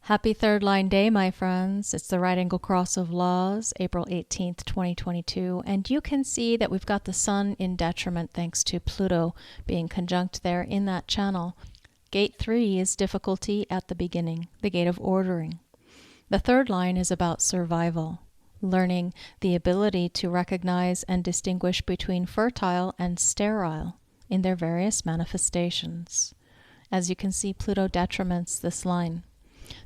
Happy third line day, my friends. It's the right angle cross of laws, April 18th, 2022. And you can see that we've got the sun in detriment thanks to Pluto being conjunct there in that channel. Gate 3 is difficulty at the beginning, the gate of ordering. The third line is about survival, learning the ability to recognize and distinguish between fertile and sterile in their various manifestations. As you can see, Pluto detriments this line.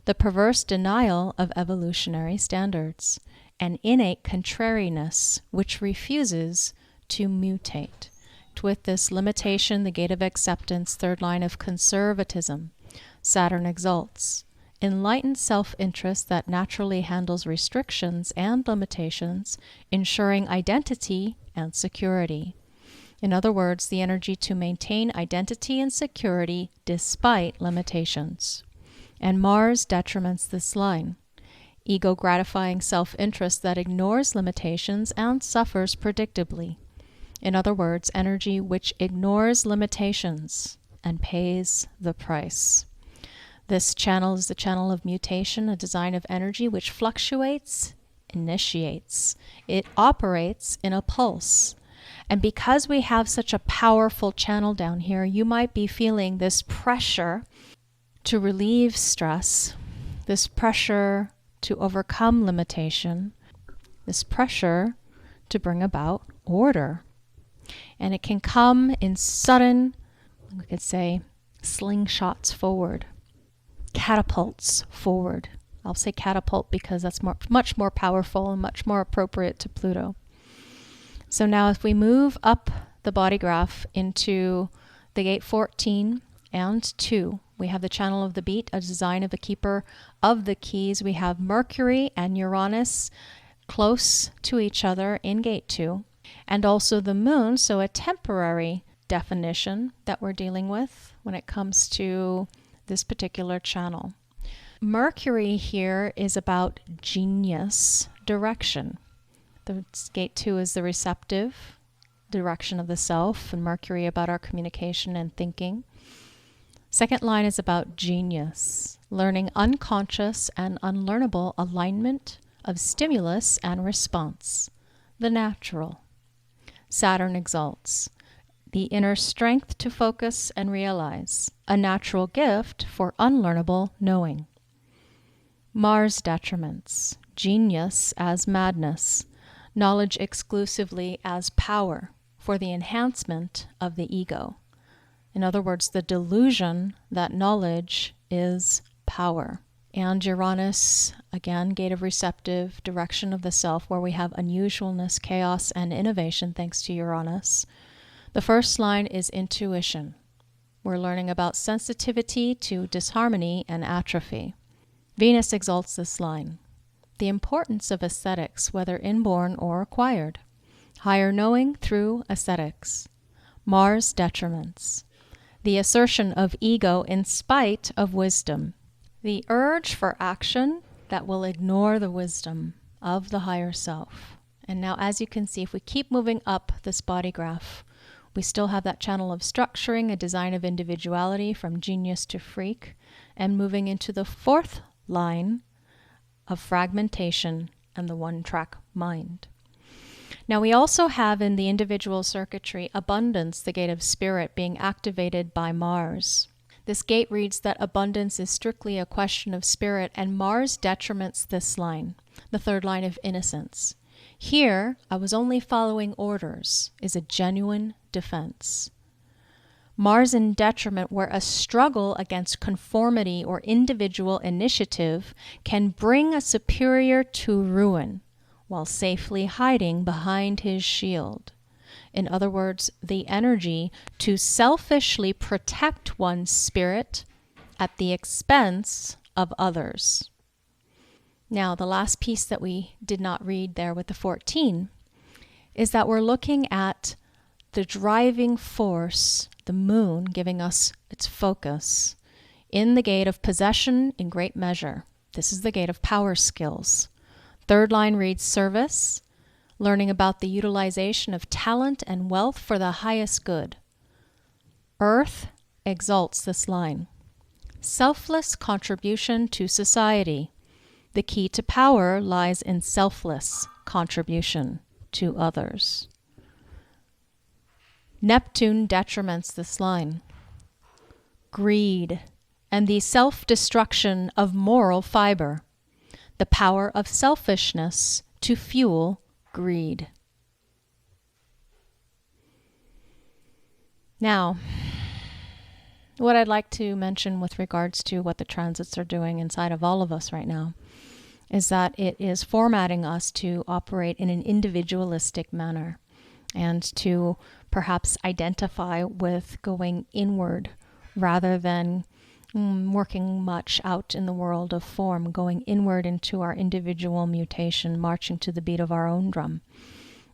The perverse denial of evolutionary standards, an innate contrariness which refuses to mutate. With this limitation, the gate of acceptance, third line of conservatism, Saturn exalts. Enlightened self-interest that naturally handles restrictions and limitations, ensuring identity and security. In other words, the energy to maintain identity and security despite limitations. And Mars detriments this line. Ego-gratifying self-interest that ignores limitations and suffers predictably. In other words, energy which ignores limitations and pays the price. This channel is the channel of mutation, a design of energy which fluctuates, initiates. It operates in a pulse. And because we have such a powerful channel down here, you might be feeling this pressure to relieve stress, this pressure to overcome limitation, this pressure to bring about order. And it can come in sudden, we could say, slingshots forward, catapults forward. I'll say catapult because that's much more powerful and much more appropriate to Pluto. So now if we move up the body graph into the gate 14 and 2, we have the channel of the beat, a design of the keeper of the keys. We have Mercury and Uranus close to each other in gate 2, and also the moon, so a temporary definition that we're dealing with when it comes to this particular channel. Mercury here is about genius direction. The gate 2 is the receptive direction of the self, and Mercury about our communication and thinking. Second line is about genius, learning unconscious and unlearnable alignment of stimulus and response, the natural. Saturn exalts, the inner strength to focus and realize, a natural gift for unlearnable knowing. Mars detriments, genius as madness, knowledge exclusively as power for the enhancement of the ego. In other words, the delusion that knowledge is power. And Uranus, again, gate of receptive, direction of the self, where we have unusualness, chaos, and innovation thanks to Uranus. The first line is intuition. We're learning about sensitivity to disharmony and atrophy. Venus exalts this line. The importance of aesthetics, whether inborn or acquired. Higher knowing through aesthetics. Mars detriments. The assertion of ego in spite of wisdom. The urge for action that will ignore the wisdom of the higher self. And now, as you can see, if we keep moving up this body graph, we still have that channel of structuring, a design of individuality from genius to freak, and moving into the fourth line of fragmentation and the one-track mind. Now we also have in the individual circuitry abundance, the gate of spirit, being activated by Mars. This gate reads that abundance is strictly a question of spirit, and Mars detriments this line, the third line of innocence. Here, I was only following orders, is a genuine defense. Mars in detriment, where a struggle against conformity or individual initiative can bring a superior to ruin, while safely hiding behind his shield. In other words, the energy to selfishly protect one's spirit at the expense of others. Now, the last piece that we did not read there with the 14 is that we're looking at the driving force, the moon, giving us its focus in the gate of possession in great measure. This is the gate of power skills. Third line reads service, learning about the utilization of talent and wealth for the highest good. Earth exalts this line. selfless contribution to society. The key to power lies in selfless contribution to others. Neptune detriments this line. Greed and the self-destruction of moral fiber. The power of selfishness to fuel greed. Now, what I'd like to mention with regards to what the transits are doing inside of all of us right now is that it is formatting us to operate in an individualistic manner and to perhaps identify with going inward rather than working much out in the world of form, going inward into our individual mutation, marching to the beat of our own drum.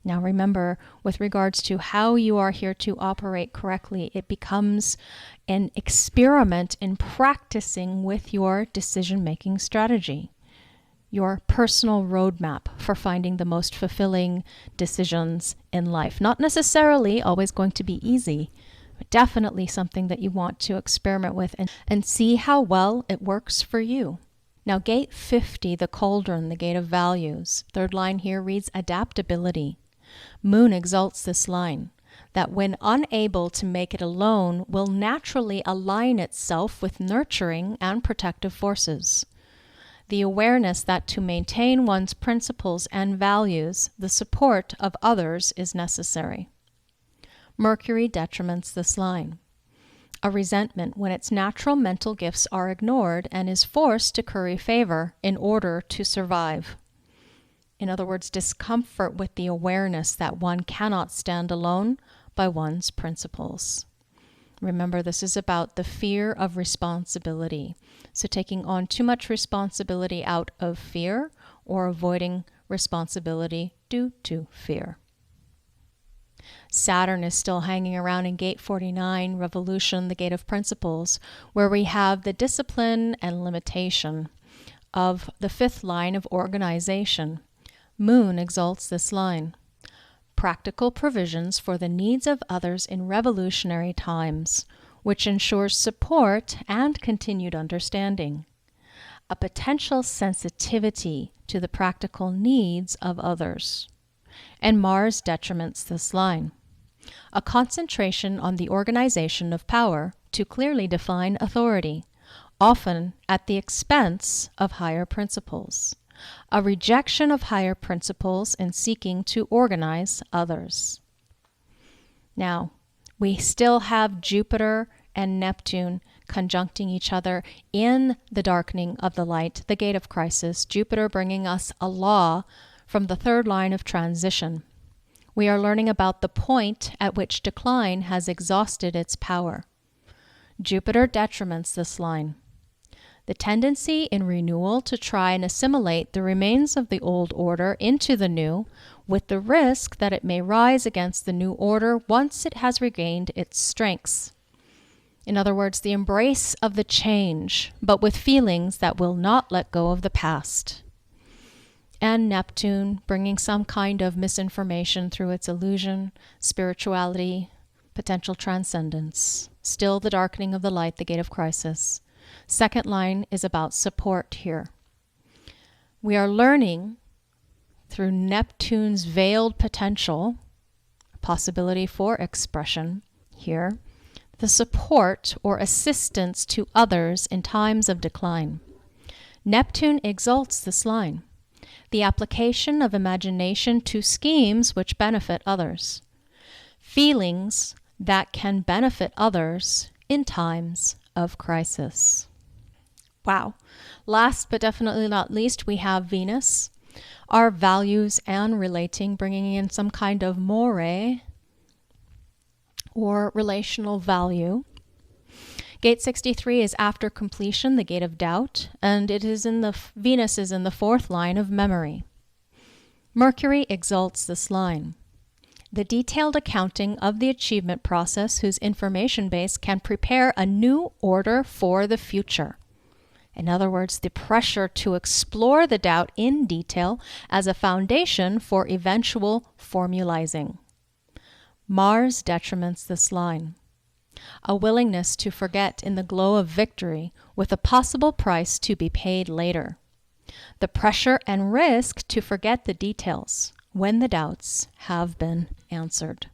Now remember, with regards to how you are here to operate correctly, it becomes an experiment in practicing with your decision-making strategy, your personal roadmap for finding the most fulfilling decisions in life. Not necessarily always going to be easy, but definitely something that you want to experiment with and see how well it works for you. Now, gate 50, the cauldron, the gate of values. Third line here reads adaptability. Moon exalts this line, that when unable to make it alone, will naturally align itself with nurturing and protective forces. The awareness that to maintain one's principles and values, the support of others is necessary. Mercury detriments this line. A resentment when its natural mental gifts are ignored and is forced to curry favor in order to survive. In other words, discomfort with the awareness that one cannot stand alone by one's principles. Remember, this is about the fear of responsibility. So taking on too much responsibility out of fear or avoiding responsibility due to fear. Saturn is still hanging around in gate 49, revolution, the gate of principles, where we have the discipline and limitation of the fifth line of organization. Moon exalts this line. Practical provisions for the needs of others in revolutionary times, which ensures support and continued understanding. A potential sensitivity to the practical needs of others. And Mars detriments this line. A concentration on the organization of power to clearly define authority, often at the expense of higher principles. A rejection of higher principles in seeking to organize others. Now, we still have Jupiter and Neptune conjuncting each other in the darkening of the light, the gate of crisis, Jupiter bringing us a law from the third line of transition. We are learning about the point at which decline has exhausted its power. Jupiter detriments this line. The tendency in renewal to try and assimilate the remains of the old order into the new, with the risk that it may rise against the new order once it has regained its strengths. In other words, the embrace of the change, but with feelings that will not let go of the past. And Neptune bringing some kind of misinformation through its illusion, spirituality, potential transcendence. Still the darkening of the light, the gate of crisis. Second line is about support here. We are learning through Neptune's veiled potential, possibility for expression here, the support or assistance to others in times of decline. Neptune exalts this line, the application of imagination to schemes which benefit others, feelings that can benefit others in times of crisis. Wow. Last but definitely not least, we have Venus, our values and relating, bringing in some kind of more or relational value. Gate 63 is after completion, the gate of doubt, and it is in Venus is in the fourth line of memory. Mercury exalts this line. The detailed accounting of the achievement process whose information base can prepare a new order for the future. In other words, the pressure to explore the doubt in detail as a foundation for eventual formalizing. Mars detriments this line. A willingness to forget in the glow of victory with a possible price to be paid later. The pressure and risk to forget the details when the doubts have been answered.